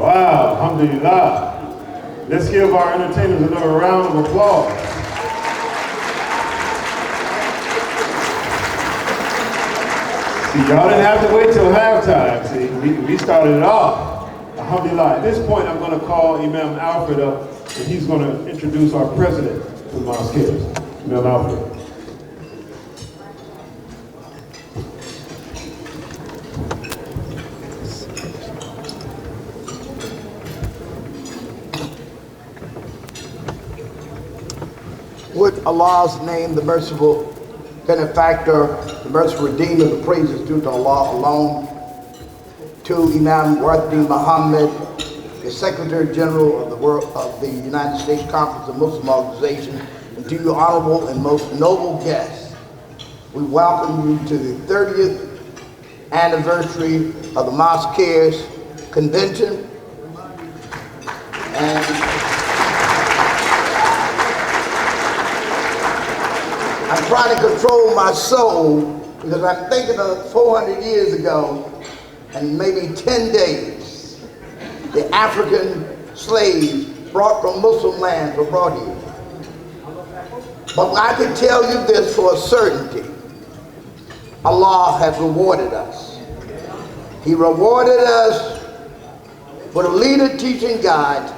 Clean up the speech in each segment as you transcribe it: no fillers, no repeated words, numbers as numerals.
Wow, alhamdulillah. Let's give our entertainers another round of applause. See, y'all didn't have to wait till halftime. See, we started it off. Alhamdulillah. At this point, I'm going to call Imam Alfred up, and he's going to introduce our president to the Mosque. Imam Alfred. With Allah's name, the merciful benefactor, the merciful redeemer, the praises due to Allah alone. To Imam Deen Mohammed, the Secretary General of the United States Conference of Muslim Organizations, and to you honorable and most noble guests, we welcome you to the 30th anniversary of the Mosque Convention. And I'm trying to control my soul because I'm thinking of 400 years ago and maybe 10 days, the African slaves brought from Muslim lands were brought here. But I can tell you this for a certainty. Allah has rewarded us. He rewarded us with a leader teaching guide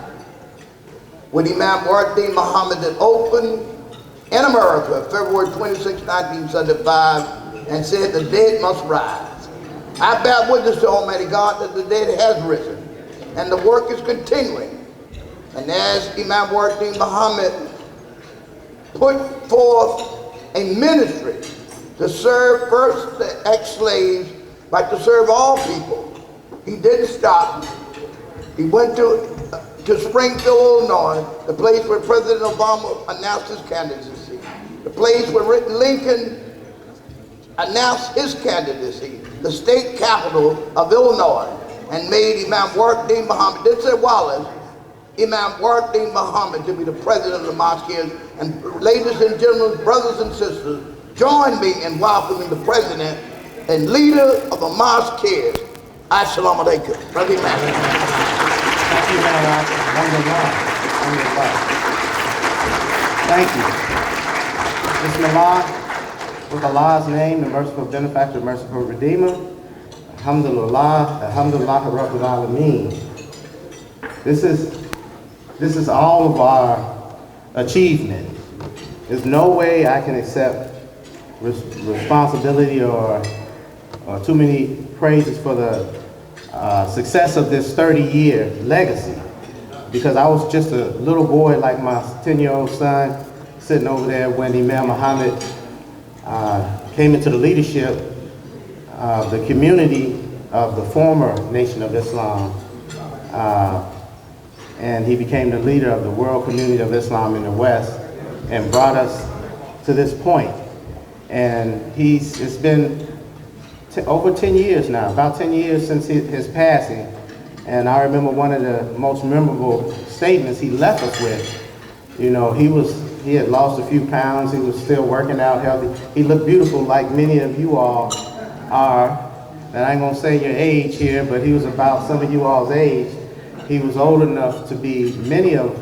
with Imam Deen Mohammed that opened in America, February 26, 1975, and said the dead must rise. I bear witness to Almighty God that the dead has risen, and the work is continuing. And as Imam Deen Mohammed put forth a ministry to serve first the ex-slaves, like to serve all people, he didn't stop. He went to Springfield, Illinois, the place where President Obama announced his candidacy, the place where Lincoln announced his candidacy, the state capital of Illinois, and made Imam Deen Mohammed, didn't say Wallace, Imam Deen Mohammed to be the president of the Mosque. And ladies and gentlemen, brothers and sisters, join me in welcoming the president and leader of the Mosque. Assalamu alaikum. Brother Imam. Thank you. Bismillah, with Allah's name, the merciful benefactor, the merciful redeemer. Alhamdulillah, alhamdulillah, Rabbil Alameen. This is all of our achievement. There's no way I can accept responsibility or too many praises for the success of this 30-year legacy, because I was just a little boy like my 10-year-old son sitting over there when Imam Mohammed came into the leadership of the community of the former Nation of Islam, and he became the leader of the world community of Islam in the West and brought us to this point. And it's been over 10 years now, about 10 years since his passing. And I remember one of the most memorable statements he left us with. You know, he had lost a few pounds, he was still working out healthy. He looked beautiful like many of you all are. And I ain't gonna say your age here, but he was about some of you all's age. He was old enough to be many of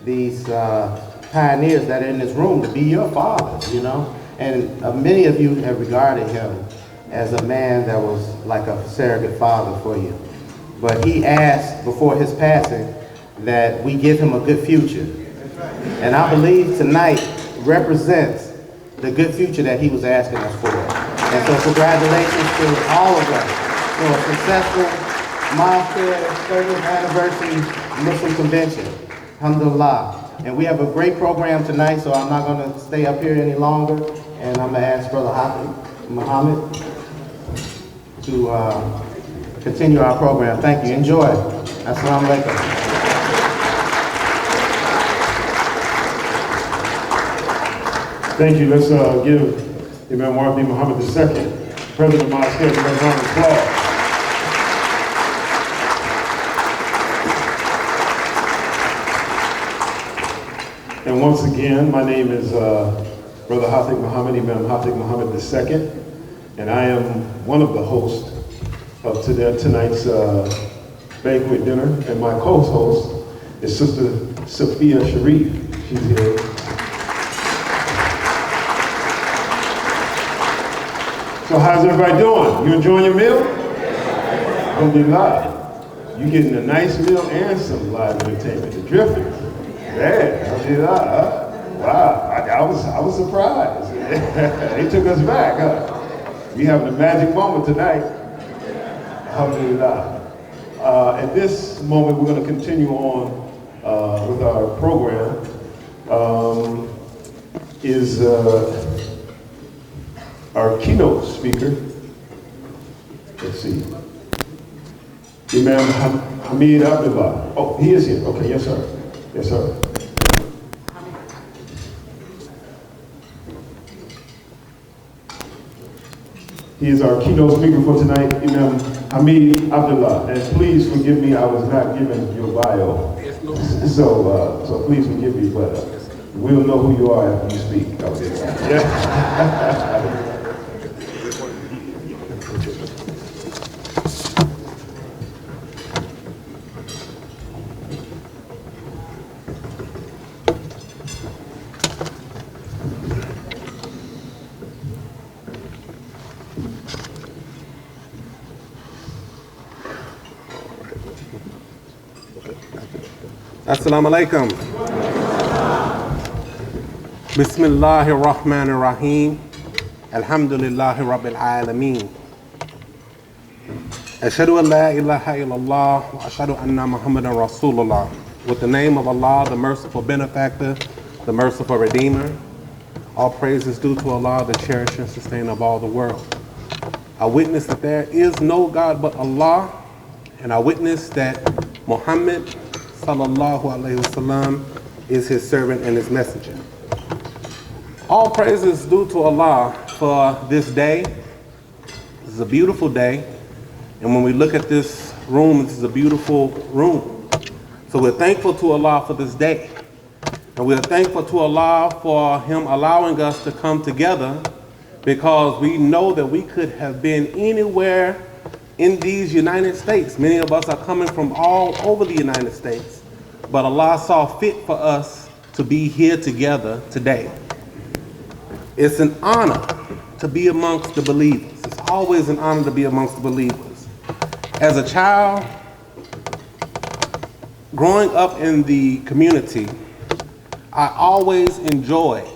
these pioneers that are in this room, to be your fathers, you know? And many of you have regarded him as a man that was like a surrogate father for you. But he asked before his passing that we give him a good future. And I believe tonight represents the good future that he was asking us for. And so congratulations to all of us for a successful Mosque 30th anniversary Muslim convention. Alhamdulillah. And we have a great program tonight, so I'm not gonna stay up here any longer. And I'm gonna ask Brother Mohammed to continue our program. Thank you. Enjoy. Assalamu alaikum. Thank you. Let's give Imam Deen Mohammed II, President of Mosque, a round of applause. And once again, my name is Brother Mohammed, Imam Mohammed II, and I am one of the hosts of tonight's Banquet dinner, and my co-host is Sister Sophia Sharif. She's here. So how's everybody doing? You enjoying your meal? Alhamdulillah. You getting a nice meal and some live entertainment. The Drifters. Yeah, alhamdulillah. Huh? Wow, I was surprised. They took us back, huh? We having a magic moment tonight. Alhamdulillah. At this moment, we're going to continue on with our program. Is our keynote speaker. Let's see. Imam Hamid Abdullah. Oh, he is here. Okay, yes, sir. Yes, sir. He is our keynote speaker for tonight, Imam Hamid Abdullah. And please forgive me, I was not given your bio. So please forgive me, but we'll know who you are after you speak. Okay. Yeah. Assalamu alaikum. Bismillahir Rahmanir Rahim. Alhamdulillahi Rabbil Alameen. Ashhadu an la ilaha illallah wa ashhadu anna Muhammadan Rasulullah. With the name of Allah, the merciful benefactor, the merciful redeemer. All praise is due to Allah, the cherisher and sustainer of all the world. I witness that there is no God but Allah, and I witness that Mohammed sallallahu alayhi wasallam is his servant and his messenger. All praise is due to Allah for this day. This is a beautiful day. And when we look at this room, this is a beautiful room. So we're thankful to Allah for this day. And we're thankful to Allah for Him allowing us to come together, because we know that we could have been anywhere in these United States. Many of us are coming from all over the United States, but Allah saw fit for us to be here together today. It's an honor to be amongst the believers. It's always an honor to be amongst the believers. As a child, growing up in the community, I always enjoyed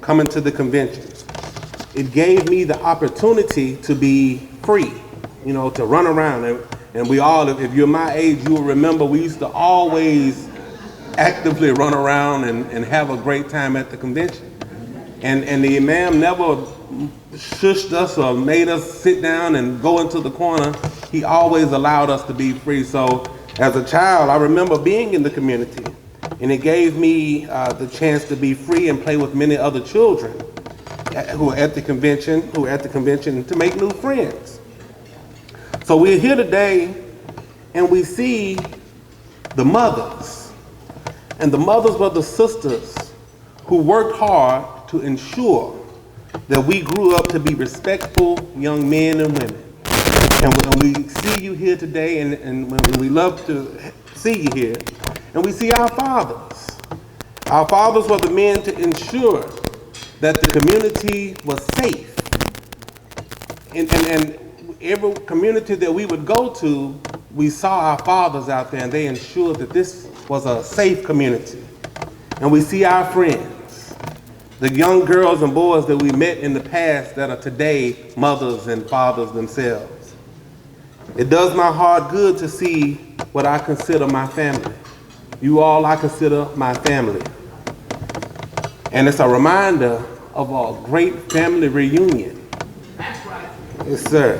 coming to the convention. It gave me the opportunity to be free, you know, to run around. And we all, if you're my age, you will remember we used to always actively run around and have a great time at the convention. And the Imam never shushed us or made us sit down and go into the corner. He always allowed us to be free. So as a child, I remember being in the community, and it gave me the chance to be free and play with many other children who are at the convention, to make new friends. So we're here today, and we see the mothers, and the mothers were the sisters who worked hard to ensure that we grew up to be respectful young men and women. And when we see you here today, and when we love to see you here, and we see our fathers. Our fathers were the men to ensure that the community was safe. And every community that we would go to, we saw our fathers out there, and they ensured that this was a safe community. And we see our friends, the young girls and boys that we met in the past that are today mothers and fathers themselves. It does my heart good to see what I consider my family. You all I consider my family. And it's a reminder of a great family reunion. That's right. Yes, sir.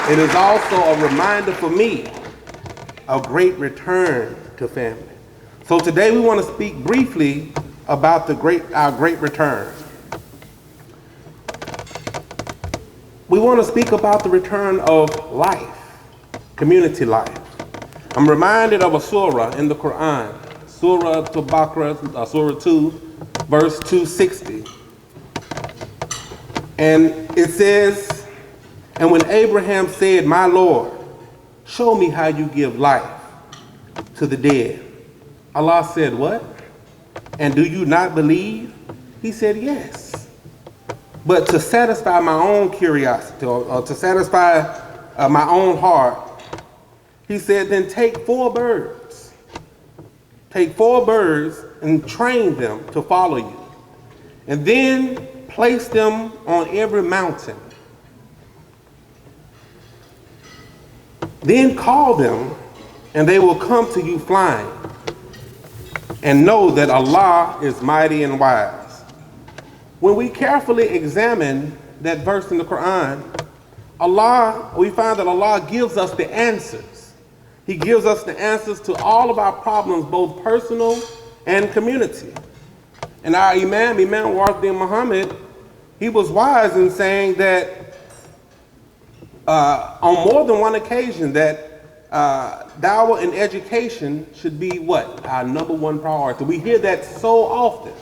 It is also a reminder for me of great return to family. So today we want to speak briefly about our great return. We want to speak about the return of life, community life. I'm reminded of a surah in the Quran, Surah Al-Baqarah, Surah 2, verse 260. And it says, and when Abraham said, "My Lord, show me how you give life to the dead," Allah said, "What? And do you not believe?" He said, "Yes. But to satisfy my own curiosity, or to satisfy my own heart," he said, "then take 4 birds. Take 4 birds and train them to follow you. And then place them on every mountain. Then call them, and they will come to you flying. And know that Allah is mighty and wise." When we carefully examine that verse in the Quran, we find that Allah gives us the answers. He gives us the answers to all of our problems, both personal and community. And our Imam Deen Mohammed, he was wise in saying that on more than one occasion that dawah and education should be what? Our number one priority. We hear that so often.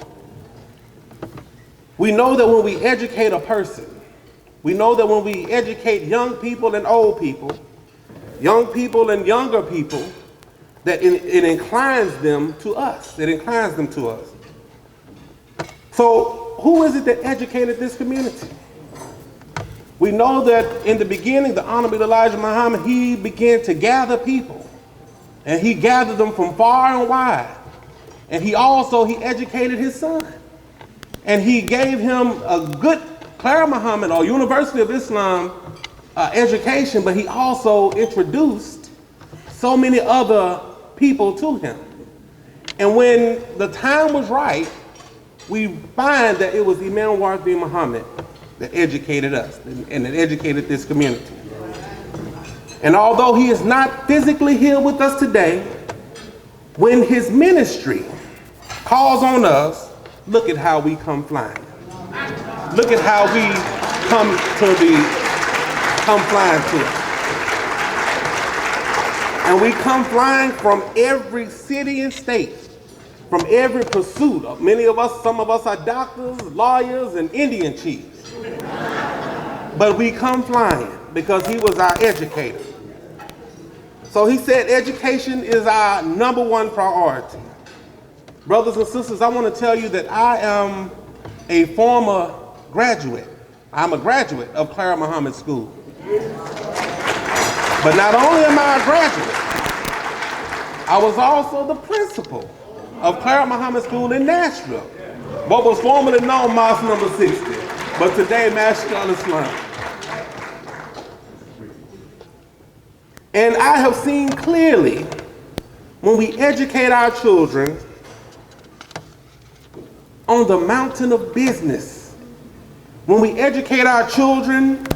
We know that when we educate a person, we know that when we educate young people and old people, young people and younger people, that it inclines them to us. It inclines them to us. So who is it that educated this community? We know that in the beginning, the Honorable Elijah Muhammad, he began to gather people. And he gathered them from far and wide. And he educated his son. And he gave him a good Clara Muhammad, or University of Islam education, but he also introduced so many other people to him. And when the time was right, we find that it was Imam Deen Mohammed that educated us and that educated this community. And although he is not physically here with us today, when his ministry calls on us, look at how we come flying. Look at how we come flying to us. And we come flying from every city and state, from every pursuit. Some of us are doctors, lawyers, and Indian chiefs. But we come flying because he was our educator. So he said education is our number one priority. Brothers and sisters, I want to tell you that I am a former graduate. I'm a graduate of Clara Muhammad School. But not only am I a graduate, I was also the principal of Clara Muhammad School in Nashville, what was formerly known Mosque number 60, but today Masjid al-Islam. And I have seen clearly when we educate our children on the mountain of business, when we educate our children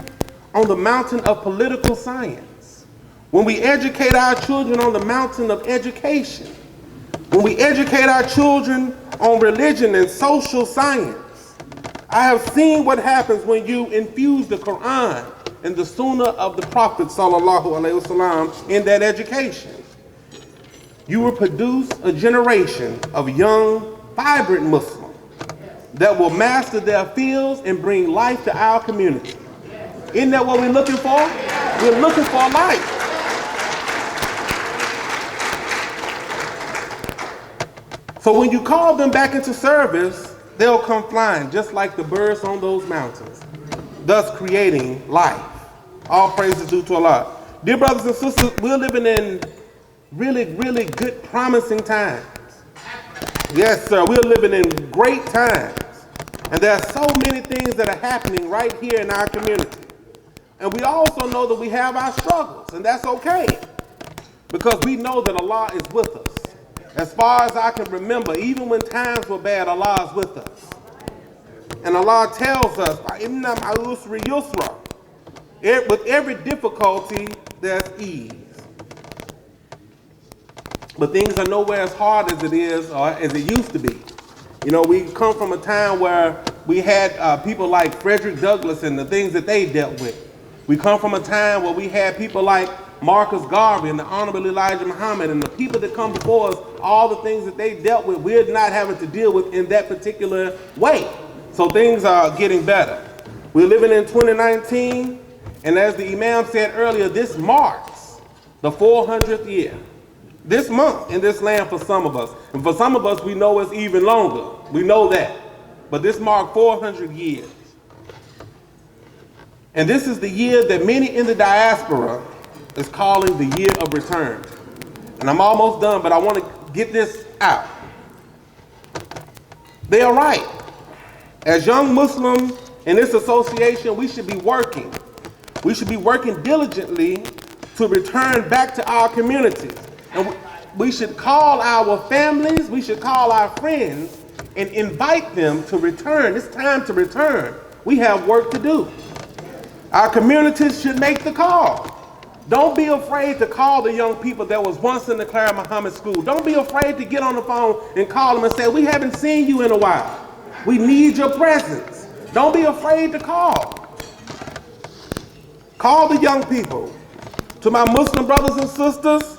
on the mountain of political science, when we educate our children on the mountain of education, when we educate our children on religion and social science, I have seen what happens when you infuse the Quran and the Sunnah of the Prophet sallallahu alaihi wasallam in that education. You will produce a generation of young, vibrant Muslims that will master their fields and bring life to our community. Isn't that what we're looking for? We're looking for life. So when you call them back into service, they'll come flying just like the birds on those mountains, thus creating life. All praise is due to Allah. Dear brothers and sisters, we're living in really, really good, promising times. Yes, sir, we're living in great times. And there are so many things that are happening right here in our community. And we also know that we have our struggles, and that's okay, because we know that Allah is with us. As far as I can remember, even when times were bad, Allah is with us. And Allah tells us, with every difficulty, there's ease. But things are nowhere as hard as it is or as it used to be. You know, we come from a time where we had people like Frederick Douglass and the things that they dealt with. We come from a time where we had people like Marcus Garvey and the Honorable Elijah Muhammad and the people that come before us, all the things that they dealt with, we're not having to deal with in that particular way. So things are getting better. We're living in 2019, and as the Imam said earlier, this marks the 400th year. This month in this land for some of us. And for some of us, we know it's even longer. We know that. But this marked 400 years. And this is the year that many in the diaspora is calling the year of return. And I'm almost done, but I want to get this out. They are right. As young Muslims in this association, we should be working. We should be working diligently to return back to our communities. And we should call our families, we should call our friends and invite them to return. It's time to return. We have work to do. Our communities should make the call. Don't be afraid to call the young people that was once in the Clara Muhammad School. Don't be afraid to get on the phone and call them and say, we haven't seen you in a while. We need your presence. Don't be afraid to call. Call the young people. To my Muslim brothers and sisters,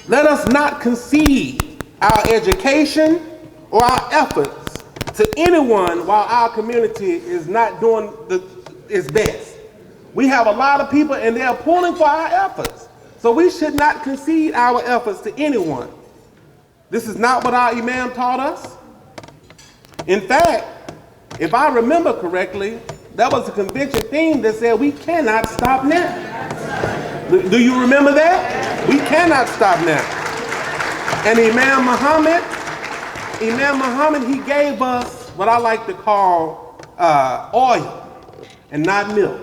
let us not concede our education or our efforts to anyone while our community is not doing its best. We have a lot of people and they're pulling for our efforts. So we should not concede our efforts to anyone. This is not what our Imam taught us. In fact, if I remember correctly, that was a convention theme that said we cannot stop now. Do you remember that? We cannot stop now. And Imam Mohammed, he gave us what I like to call oil and not milk.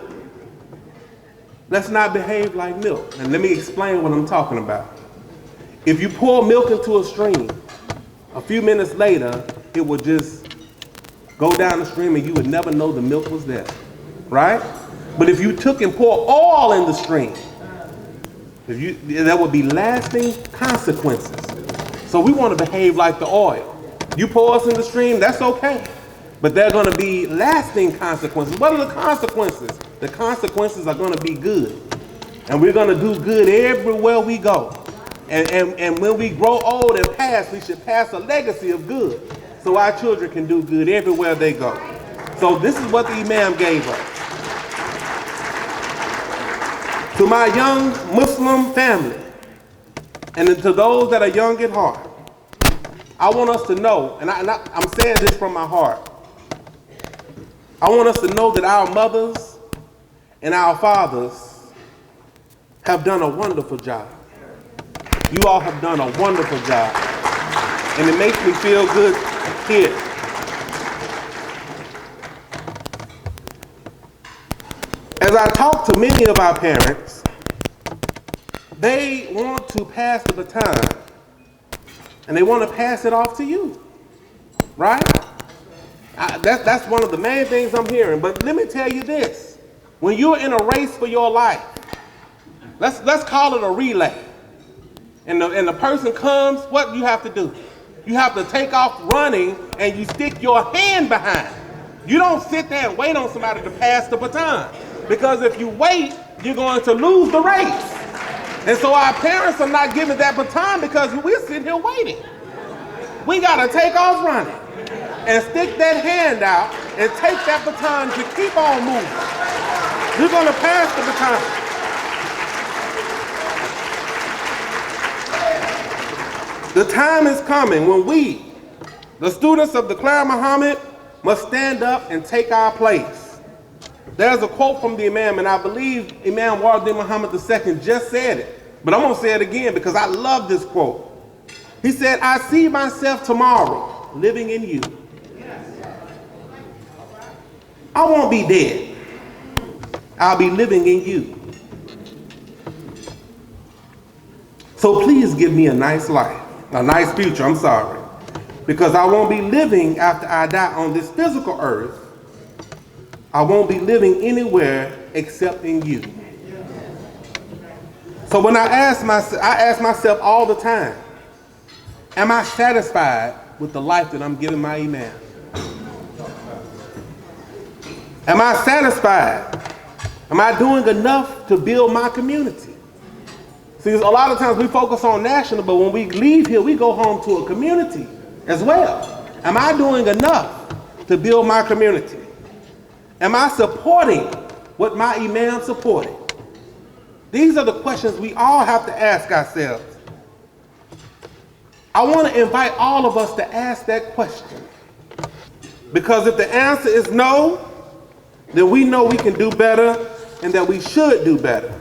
Let's not behave like milk. And let me explain what I'm talking about. If you pour milk into a stream, a few minutes later, it will just go down the stream and you would never know the milk was there, right? But if you took and poured oil in the stream, there would be lasting consequences. So we want to behave like the oil. You pour us in the stream, that's okay. But there are going to be lasting consequences. What are the consequences? The consequences are going to be good. And we're going to do good everywhere we go. And when we grow old and pass, we should pass a legacy of good so our children can do good everywhere they go. So this is what the Imam gave us. To my young Muslim family, and to those that are young at heart, I want us to know, and I'm saying this from my heart, I want us to know that our mothers and our fathers have done a wonderful job. You all have done a wonderful job. And it makes me feel good here. As I talk to many of our parents, they want to pass the baton and they want to pass it off to you, right? That's one of the main things I'm hearing. But let me tell you this. When you're in a race for your life, let's call it a relay. And the person comes, what do you have to do? You have to take off running and you stick your hand behind. You don't sit there and wait on somebody to pass the baton. Because if you wait, you're going to lose the race. And so our parents are not giving that baton because we're sitting here waiting. We got to take off running and stick that hand out and take that baton to keep on moving. You're going to pass the baton. The time is coming when we, the students of the Clara Muhammad, must stand up and take our place. There's a quote from the Imam, and I believe Imam Deen Mohammed II just said it. But I'm going to say it again because I love this quote. He said, I see myself tomorrow living in you. I won't be dead. I'll be living in you. So please give me a nice life. A nice future, I'm sorry. Because I won't be living after I die on this physical earth. I won't be living anywhere except in you. So when I ask myself all the time, am I satisfied with the life that I'm giving my Imam? Am I satisfied? Am I doing enough to build my community? See, a lot of times we focus on national, but when we leave here, we go home to a community as well. Am I doing enough to build my community? Am I supporting what my Imam supported? These are the questions we all have to ask ourselves. I want to invite all of us to ask that question. Because if the answer is no, then we know we can do better and that we should do better.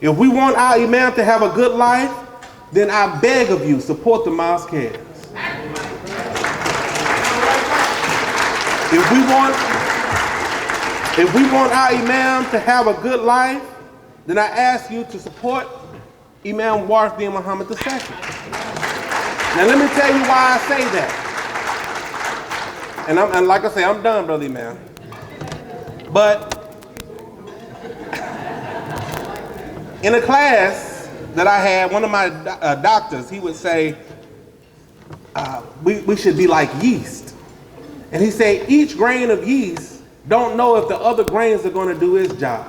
If we want our Imam to have a good life, then I beg of you, support the Mosque. If we want our Imam to have a good life, then I ask you to support Imam Awards Banquet Mohammed II. Now let me tell you why I say that. And like I say, I'm done, Brother Imam. But in a class that I had, one of my doctors, he would say, we should be like yeast. And he said, each grain of yeast don't know if the other grains are going to do its job,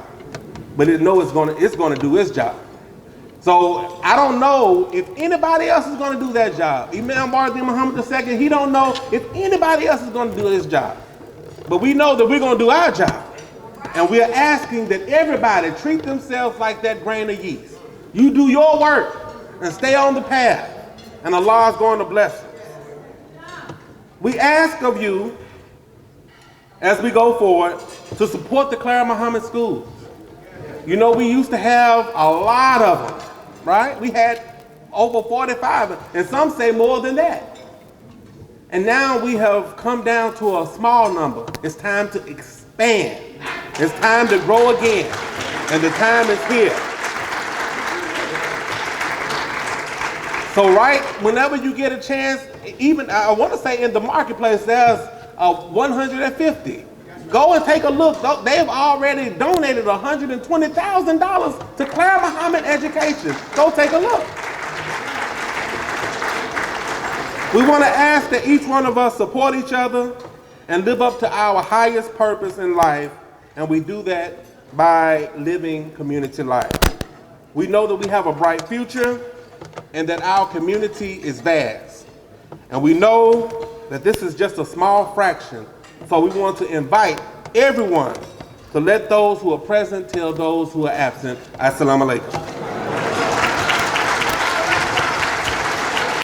but it knows it's going to do its job. So I don't know if anybody else is going to do that job. Imam Muhammad II, he don't know if anybody else is going to do his job. But we know that we're going to do our job. And we're asking that everybody treat themselves like that grain of yeast. You do your work and stay on the path, and Allah is going to bless us. We ask of you, as we go forward, to support the Clara Muhammad schools. You know, we used to have a lot of them, right? We had over 45, and some say more than that. And now we have come down to a small number. It's time to expand. It's time to grow again, and the time is here. So right, whenever you get a chance, even I want to say in the marketplace, there's 150. Go and take a look. They've already donated $120,000 to Clara Muhammad Education. Go take a look. We want to ask that each one of us support each other and live up to our highest purpose in life, and we do that by living community life. We know that we have a bright future and that our community is vast. And we know that this is just a small fraction, so we want to invite everyone to let those who are present tell those who are absent. Assalamu alaikum.